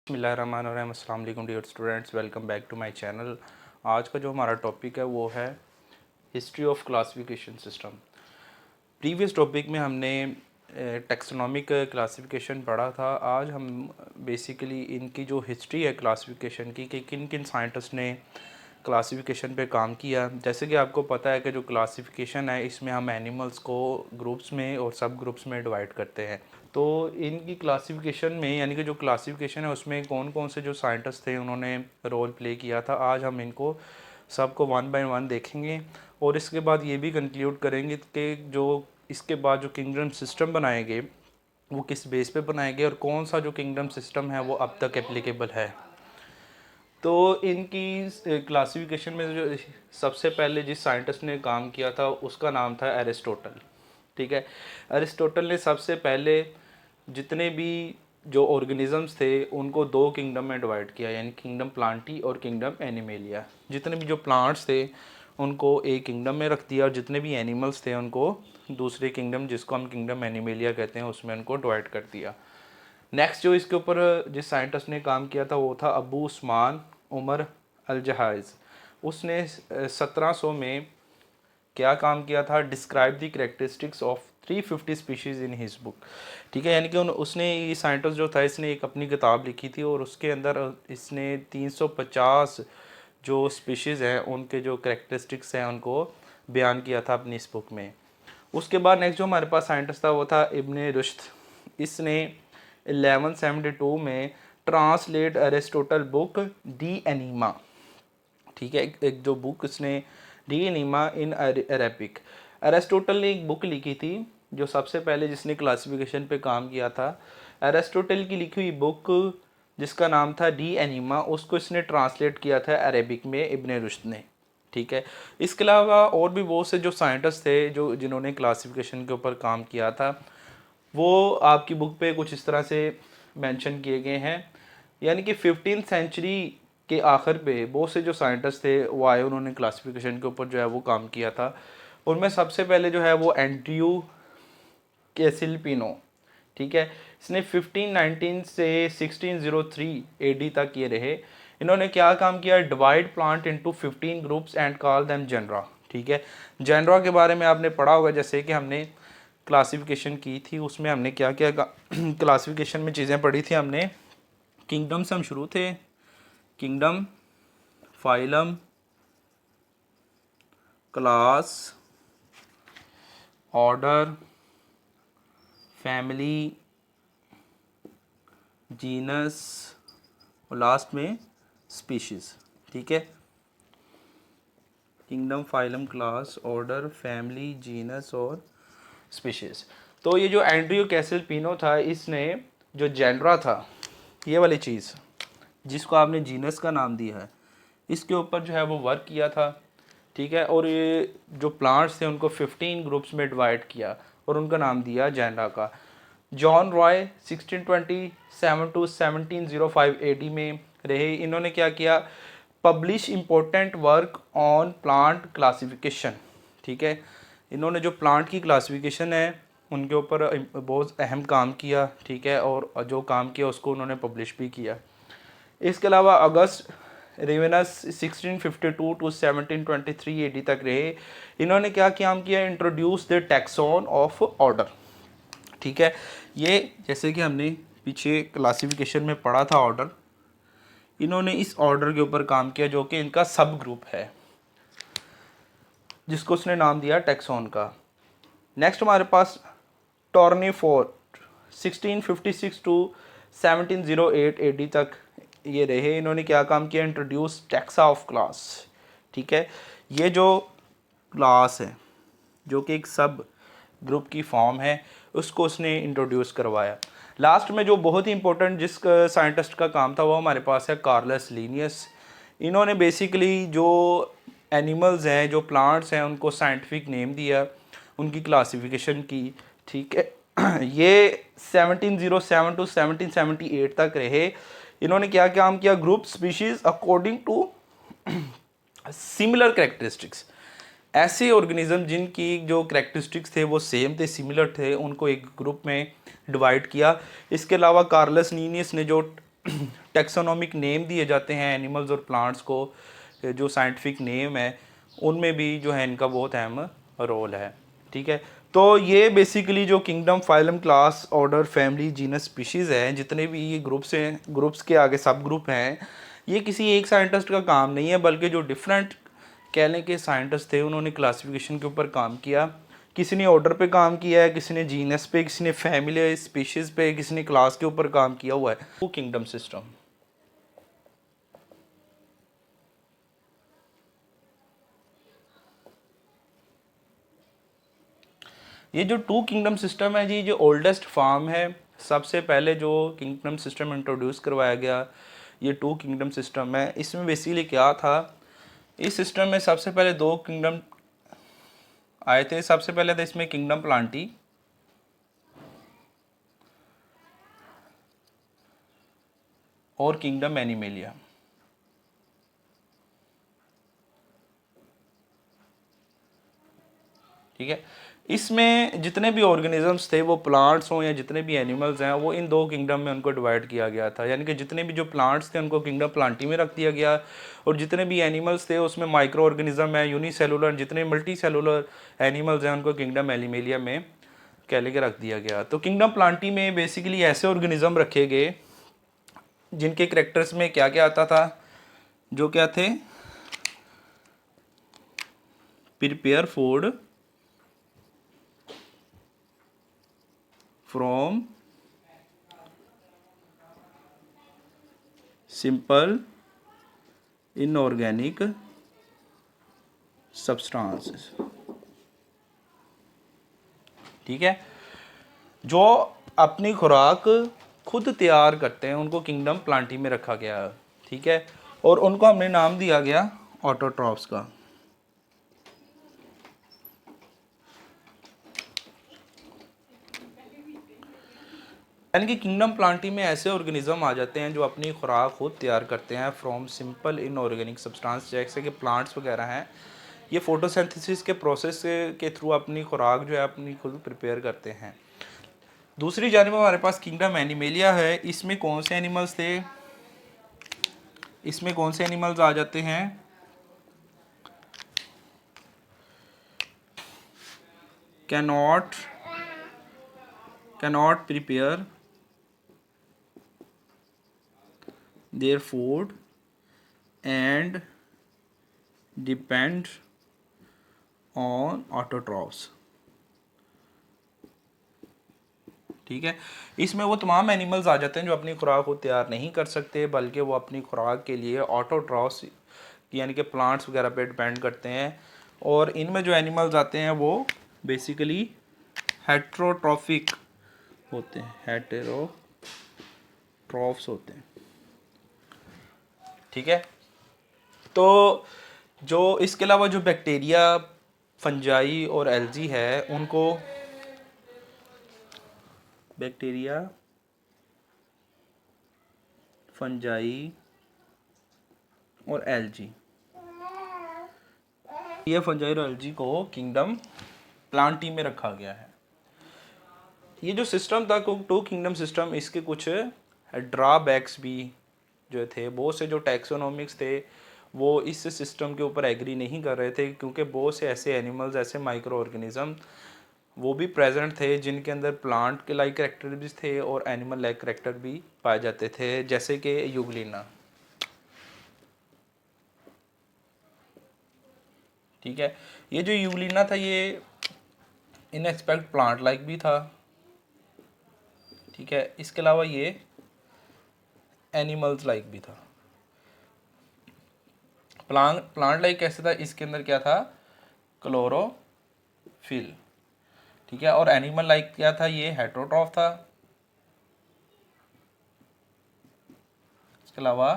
बिस्मिल्लाहिर्रहमानिर्रहीम। अस्सलाम वालेकुम dear students, welcome back to my channel. आज का जो हमारा टॉपिक है वो है history of classification system. Previous topic में हमने टेक्सोनॉमिक क्लासिफिकेशन पढ़ा था। आज हम बेसिकली इनकी जो हिस्ट्री है क्लासिफिकेशन की कि किन किन साइंटिस्ट ने क्लासिफिकेशन पे काम किया। जैसे कि आपको पता है कि जो क्लासिफिकेशन है इसमें हम एनिमल्स को ग्रुप्स में और सब ग्रुप्स में डिवाइड करते हैं। तो इनकी क्लासिफिकेशन में यानी कि जो क्लासिफिकेशन है उसमें कौन कौन से जो साइंटिस्ट थे उन्होंने रोल प्ले किया था, आज हम इनको सबको वन बाय वन देखेंगे और इसके बाद ये भी कंक्लूड करेंगे कि जो इसके बाद जो किंगडम सिस्टम बनाए गए वो किस बेस पे बनाए गए और कौन सा जो किंगडम सिस्टम है वो अब तक एप्लीकेबल है। तो इनकी क्लासिफिकेशन में जो सबसे पहले जिस साइंटिस्ट ने काम किया था उसका नाम था एरिस्टोटल। ठीक है, एरिस्टोटल ने सबसे पहले जितने भी जो ऑर्गेनिजम्स थे उनको दो किंगडम में डिवाइड किया, यानी किंगडम प्लांटी और किंगडम एनिमेलिया। जितने भी जो प्लांट्स थे उनको एक किंगडम में रख दिया और जितने भी एनिमल्स थे उनको दूसरे किंगडम, जिसको हम किंगडम एनिमेलिया कहते हैं, उसमें उनको डिवाइड कर दिया। नेक्स्ट जो इसके ऊपर जिस साइंटिस्ट ने काम किया था वो था अबू उस्मान उमर अल जहाज़। उसने 1700 में क्या काम किया था, describe the characteristics of 350 species in his book. ठीक है, यानी कि उसने ये साइंटिस्ट जो था इसने एक अपनी किताब लिखी थी और उसके अंदर इसने 350 जो स्पीशीज़ हैं उनके जो करेक्टरिस्टिक्स हैं उनको बयान किया था अपनी इस बुक में। उसके बाद नेक्स्ट जो हमारे पास साइंटिस्ट था वो था इब्ने रुश्द। इसने 1172 में translate Aristotle book D enema. ठीक है, एक जो बुक इसने डी एनीमा इन अरेबिक, एरिस्टोटल ने एक बुक लिखी थी जो सबसे पहले जिसने क्लासिफिकेशन पे काम किया था। एरिस्टोटल की लिखी हुई बुक जिसका नाम था डी एनीमा, उसको इसने ट्रांसलेट किया था अरेबिक में इब्ने रुश्द ने। ठीक है, इसके अलावा और भी बहुत से जो साइंटिस्ट थे जो जिन्होंने क्लासिफिकेशन के ऊपर काम किया था वो आपकी बुक पे कुछ इस तरह से मेंशन किए गए हैं। यानी कि 15th सेंचुरी के आखिर पे बहुत से जो साइंटिस्ट थे वो आए, उन्होंने क्लासिफिकेशन के ऊपर जो है वो काम किया था। उनमें सबसे पहले जो है वो एंड्रयू कैसिलपिनो। ठीक है, इसने 1519 से 1603 एडी तक ये रहे। इन्होंने क्या काम किया, divide plant into 15 groups and call them genera. ठीक है, जेनरा के बारे में आपने पढ़ा होगा, जैसे कि हमने क्लासिफिकेशन की थी उसमें हमने क्या क्या क्लासिफिकेशन में चीज़ें पढ़ी थी। हमने किंगडम से हम शुरू थे, kingdom, phylum, class, order, family, genus और लास्ट में स्पीशीज़। ठीक है, kingdom, phylum, class, order, family, genus और स्पीशीज़। तो ये जो एंड्रयू कैसिलपिनो था इसने जो जेनरा था, ये वाली चीज़ जिसको आपने जीनस का नाम दिया है, इसके ऊपर जो है वो वर्क किया था। ठीक है, और ये जो प्लांट्स थे उनको 15 ग्रुप्स में डिवाइड किया और उनका नाम दिया जेनरा का। जॉन रॉय 1627 टू 1705 एडी में रहे। इन्होंने क्या किया, publish important work on plant classification. ठीक है, इन्होंने जो प्लांट की क्लासिफिकेशन है उनके ऊपर बहुत अहम काम किया। ठीक है, और जो काम किया उसको उन्होंने पब्लिश भी किया। इसके अलावा अगस्त रेवेनस 1652 टू 1723 एडी तक रहे। इन्होंने क्या काम किया, introduce the taxon of order. ठीक है, ये जैसे कि हमने पीछे क्लासिफिकेशन में पढ़ा था ऑर्डर, इन्होंने इस ऑर्डर के ऊपर काम किया जो कि इनका सब ग्रुप है जिसको उसने नाम दिया टैक्सॉन का। नेक्स्ट हमारे पास टॉर्नीफोर्ड 1656 टू 1708 एडी तक ये रहे। इन्होंने क्या काम किया, इंट्रोड्यूस टैक्सा ऑफ क्लास। ठीक है, ये जो क्लास है जो कि एक सब ग्रुप की फॉर्म है उसको उसने इंट्रोड्यूस करवाया। लास्ट में जो बहुत ही इंपॉर्टेंट जिस साइंटिस्ट का काम था वो हमारे पास है कार्लस लीनियस। इन्होंने बेसिकली जो एनिमल्स हैं, जो प्लांट्स हैं, उनको साइंटिफिक नेम दिया, उनकी क्लासिफिकेशन की। ठीक है, ये 1707 टू 1778 तक रहे। इन्होंने क्या काम किया, group species according to similar characteristics. ऐसे ऑर्गेनिज्म जिनकी जो करेक्टरिस्टिक्स थे वो सेम थे, सिमिलर थे, उनको एक ग्रुप में डिवाइड किया। इसके अलावा कार्लस लीनियस ने जो टेक्सोनॉमिक नेम दिए जाते हैं एनिमल्स और प्लांट्स को, जो साइंटिफिक नेम है उनमें भी जो है इनका बहुत अहम रोल है। ठीक है, तो ये बेसिकली जो kingdom, phylum, class, order, family, genus, species है, जितने भी ये ग्रुप्स हैं, ग्रुप्स के आगे सब ग्रुप हैं, ये किसी एक साइंटिस्ट का काम नहीं है, बल्कि जो डिफरेंट कह लें कि साइंटिस्ट थे उन्होंने क्लासिफिकेशन के ऊपर काम किया। किसी ने ऑर्डर पे काम किया है, किसी ने जीनस पे, किसी ने फैमिली स्पीशीज़ पे, किसी ने क्लास के ऊपर काम किया हुआ है। वो किंगडम सिस्टम, ये जो टू किंगडम सिस्टम है जी, जो ओल्डेस्ट फॉर्म है, सबसे पहले जो किंगडम सिस्टम इंट्रोड्यूस करवाया गया ये टू किंगडम सिस्टम है। इसमें बेसिकली क्या था, इस सिस्टम में सबसे पहले दो किंगडम आए थे। सबसे पहले था इसमें किंगडम प्लांटी और किंगडम एनिमेलिया। ठीक है, इसमें जितने भी ऑर्गेनिजम्स थे, वो प्लांट्स हों या जितने भी एनिमल्स हैं, वो इन दो किंगडम में उनको डिवाइड किया गया था। यानी कि जितने भी जो प्लांट्स थे उनको किंगडम प्लांटी में रख दिया गया, और जितने भी एनिमल्स थे उसमें माइक्रो ऑर्गेनिज्म है, यूनिसेलुलर, जितने मल्टी सेलुलर एनिमल्स हैं उनको किंगडम एनिमेलिया में कह लेके रख दिया गया। तो किंगडम प्लांटी में बेसिकली ऐसे ऑर्गेनिज्म रखे गए जिनके करेक्टर्स में क्या क्या आता था, जो क्या थे, prepare food from simple inorganic substances. ठीक है, जो अपनी खुराक खुद तैयार करते हैं उनको किंगडम प्लांटी में रखा गया है। ठीक है, और उनको हमने नाम दिया गया ऑटोट्रॉफ्स का। यानी कि किंगडम प्लांटी में ऐसे ऑर्गेनिज्म आ जाते हैं जो अपनी खुराक खुद तैयार करते हैं फ्रॉम सिंपल इनऑर्गेनिक सब्सटेंस, जैसे कि प्लांट्स वगैरह हैं, ये फोटोसिंथेसिस के प्रोसेस के थ्रू अपनी खुराक जो है अपनी खुद प्रिपेयर करते हैं। दूसरी जानब हमारे पास किंगडम एनिमेलिया है। इसमें कौन से एनिमल्स थे, इसमें कौन से एनिमल्स आ जाते हैं, cannot prepare their food and depend on autotrophs. ठीक है, इसमें वो तमाम एनिमल्स आ जाते हैं जो अपनी खुराक को तैयार नहीं कर सकते, बल्कि वो अपनी खुराक के लिए ऑटोट्रॉफ्स यानी कि प्लांट्स वगैरह पे डिपेंड करते हैं। और इनमें जो एनिमल्स आते हैं वो बेसिकली हेट्रोट्रॉफिक होते हैं, हेटेरोट्रॉफ्स होते हैं। ठीक है, तो जो इसके अलावा जो बैक्टीरिया, फंजाई और एल्जी है, उनको बैक्टीरिया, फंजाई और एल्जी, ये फंजाई और एल्जी को किंगडम प्लांटी में रखा गया है। ये जो सिस्टम था टू किंगडम सिस्टम, इसके कुछ ड्रॉबैक्स भी जो थे, बहुत से जो टैक्सोनॉमिक्स थे वो इस सिस्टम के ऊपर एग्री नहीं कर रहे थे, क्योंकि बहुत से ऐसे एनिमल्स, ऐसे माइक्रो ऑर्गेनिज्म वो भी प्रेजेंट थे जिनके अंदर प्लांट के लाइक करेक्टर भी थे और एनिमल लाइक करेक्टर भी पाए जाते थे, जैसे कि यूग्लिना। ठीक है, ये जो यूग्लिना था ये इन एक्सपेक्ट प्लांट लाइक भी था। ठीक है, इसके अलावा ये एनिमल्स लाइक भी था। प्लांट लाइक कैसे था, इसके अंदर क्या था, क्लोरोफिल। ठीक है, और एनिमल लाइक क्या था, ये हेट्रोट्रॉफ था। इसके अलावा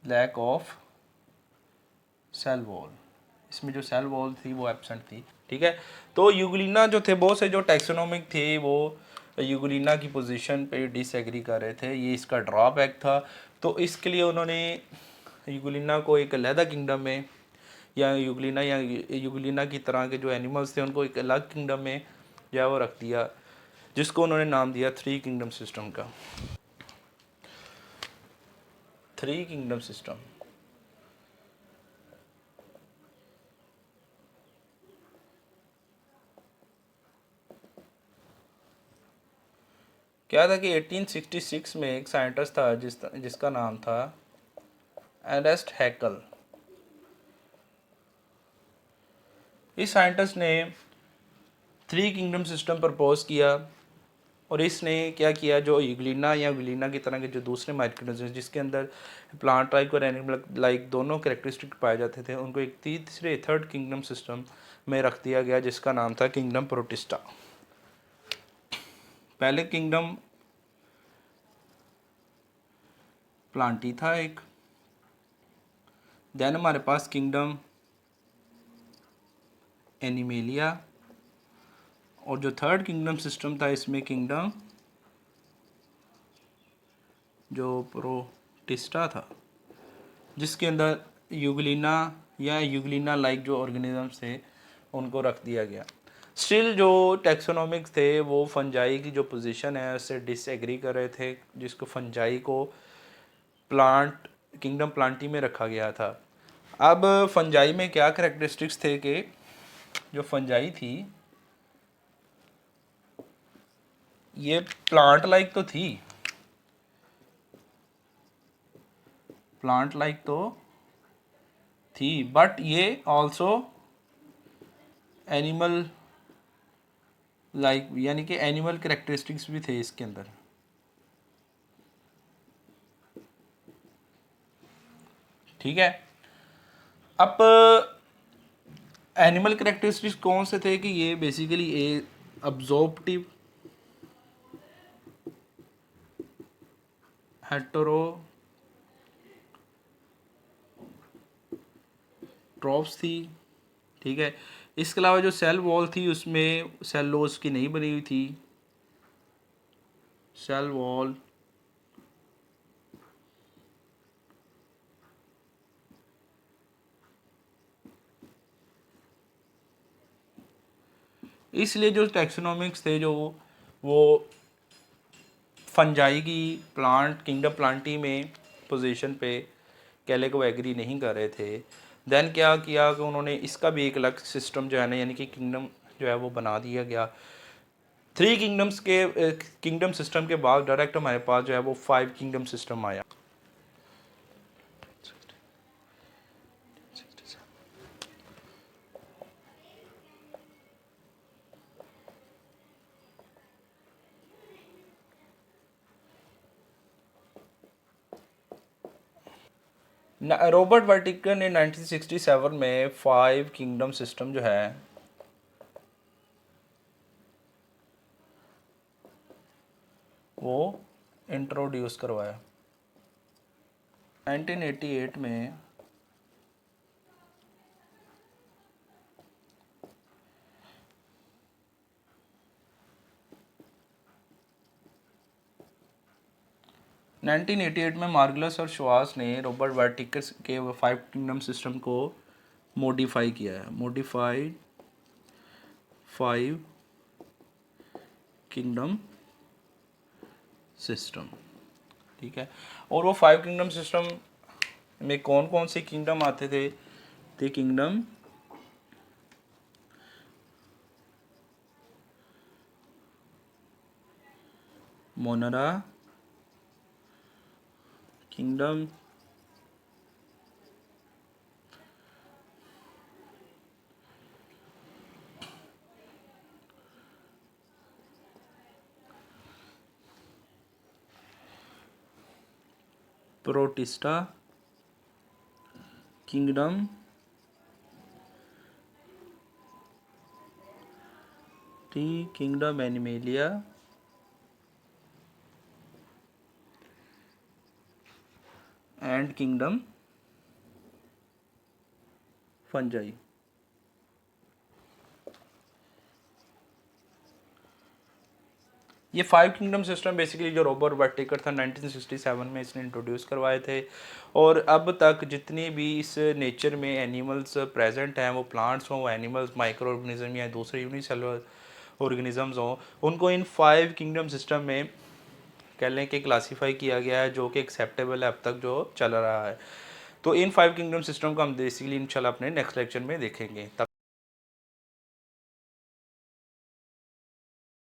लैक ऑफ सेल वॉल, इसमें जो सेल वॉल थी वो एब्सेंट थी। ठीक है, तो यूग्लिना जो थे, बहुत से जो टैक्सोनॉमिक थे वो यूग्लिना की पोजीशन पे डिसएग्री कर रहे थे, ये इसका ड्रॉबैक था। तो इसके लिए उन्होंने यूग्लिना को एक अलहदा किंगडम में, या यूग्लिना की तरह के जो एनिमल्स थे उनको एक अलग किंगडम में जो है वो रख दिया, जिसको उन्होंने नाम दिया थ्री किंगडम सिस्टम का। Three kingdom system. क्या था कि 1866 में एक साइंटिस्ट था जिसका नाम था एर्नेस्ट हैकल। इस साइंटिस्ट ने थ्री किंगडम सिस्टम प्रपोज किया और इसने क्या किया, जो यूग्लिना या विलिना की तरह के जो दूसरे माइक्रोऑर्गेनिज्म जिसके अंदर प्लांट लाइक और एनिमल लाइक दोनों कैरेक्टरिस्टिक पाए जाते थे, उनको एक तीसरे थर्ड किंगडम सिस्टम में रख दिया गया जिसका नाम था किंगडम प्रोटिस्टा। पहले किंगडम प्लांटी था एक, देन हमारे पास किंगडम एनिमेलिया, और जो थर्ड किंगडम सिस्टम था इसमें किंगडम जो प्रोटिस्टा था, जिसके अंदर यूग्लिना या यूग्लिना लाइक जो ऑर्गेनिजम्स थे उनको रख दिया गया। स्टिल जो टैक्सोनॉमिक्स थे वो फंजाई की जो पोजीशन है उससे डिसएग्री कर रहे थे, जिसको फंजाई को प्लांट किंगडम प्लांटी में रखा गया था। अब फंजाई में क्या करेक्टरिस्टिक्स थे कि जो फंजाई थी ये प्लांट लाइक तो थी, प्लांट लाइक तो थी, बट ये ऑल्सो एनिमल लाइक यानी कि एनिमल करेक्टरिस्टिक्स भी थे इसके अंदर। ठीक है, अब एनिमल करेक्टरिस्टिक्स कौन से थे कि ये बेसिकली ए अब्जॉर्प्टिव, हेटेरोट्रॉप्स थी। ठीक है, इसके अलावा जो सेल वॉल थी उसमें सेलुलोज की नहीं बनी हुई थी, सेल वॉल इसलिए जो टैक्सोनॉमिक्स थे जो वो फंजाई की प्लांट किंगडम प्लांटी में पोजीशन पे कैले को एग्री नहीं कर रहे थे। देन क्या किया कि उन्होंने इसका भी एक अलग सिस्टम जो है ना यानी कि किंगडम जो है वो बना दिया गया। थ्री किंगडम्स के किंगडम सिस्टम के बाद डायरेक्ट हमारे पास जो है वो फाइव किंगडम सिस्टम आया। रॉबर्ट वर्टिकर ने 1967 में फाइव किंगडम सिस्टम जो है वो इंट्रोड्यूस करवाया। 1988 में 1988 में मार्गलस और श्वास ने रॉबर्ट वर्टिकर के फाइव किंगडम सिस्टम को मॉडिफाई किया है, मॉडिफाइड फाइव किंगडम सिस्टम। ठीक है, और वो फाइव किंगडम सिस्टम में कौन कौन से किंगडम आते थे? थे kingdom मोनरा, kingdom protista, kingdom T, kingdom animalia and kingdom fungi. ये फाइव किंगडम सिस्टम बेसिकली जो रॉबर्ट वर्टिकर था 1967 में इसने इंट्रोड्यूस करवाए थे, और अब तक जितनी भी इस नेचर में एनिमल्स प्रेजेंट हैं, वो प्लांट्स हों, वो एनिमल्स माइक्रो ऑर्गेनिज्म या दूसरे यूनिसेलुलर ऑर्गेनिजम्स हों, उनको इन फाइव किंगडम सिस्टम में कह लें कि क्लासीफाई किया गया है, जो कि एक्सेप्टेबल है अब तक जो चल रहा है। तो इन 5 किंगडम सिस्टम को हम बेसिकली इंशाल्लाह अपने नेक्स्ट लेक्चर में देखेंगे। तब